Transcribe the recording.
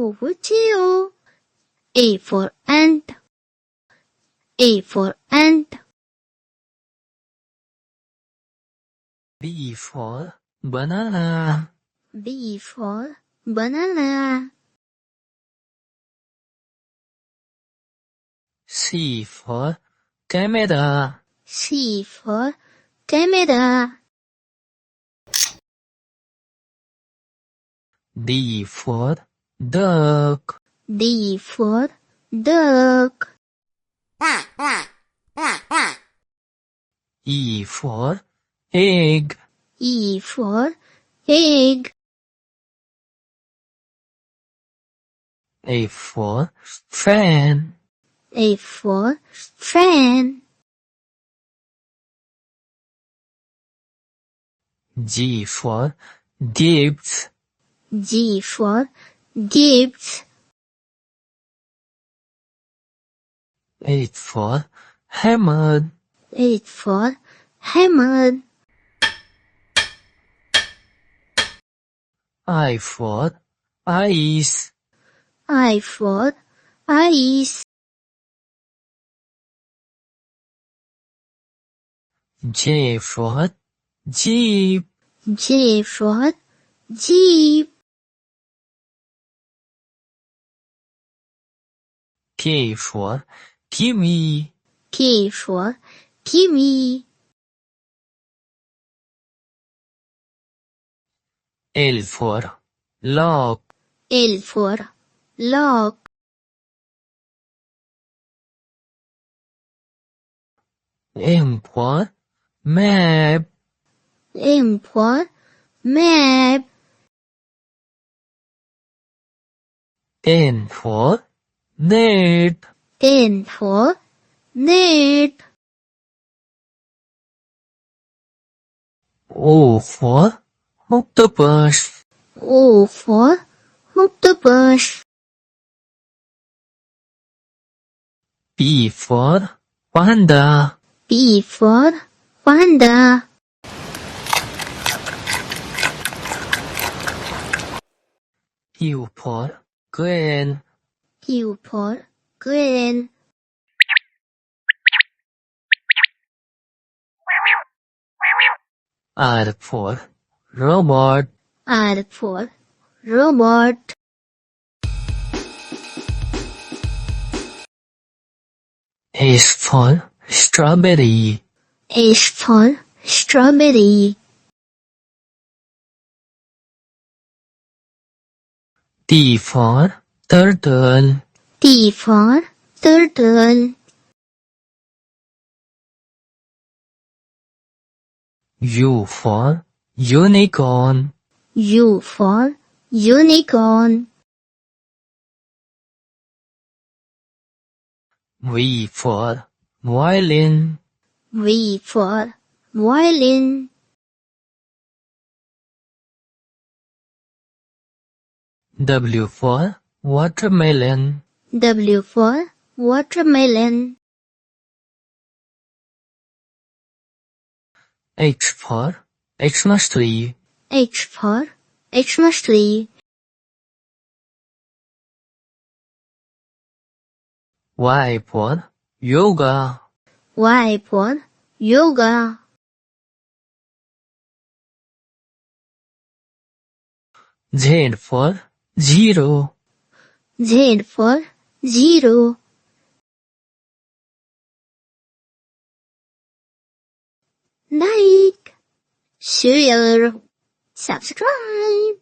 KauChiu. A for ant. A for ant. B for banana. B for banana. C for camera. C for camera. D for duck. D for duck. E for egg. E for egg. F for fan. F for fan. G for gifts. G for gifts. H for hammer. H for hammer. I for ice. I for ice. J for jeep. J for jeep. K for kiwi. K for kiwi. L for lock. L for lock. M for map. M for map. N for net. N for net. O for octopus. O for octopus. P for panda. P for panda. Q for quail. Q for quail. R for robot. R for robot. S for strawberry. S for strawberry. T for turtle. T for turtle. U for unicorn. U for unicorn. V for violin. V for violin. W for watermelon. W for watermelon. X for Xmas tree. H for Xmas tree. Y for yoga. Y for yoga. Z for zero. Z for zero. Like, share, subscribe.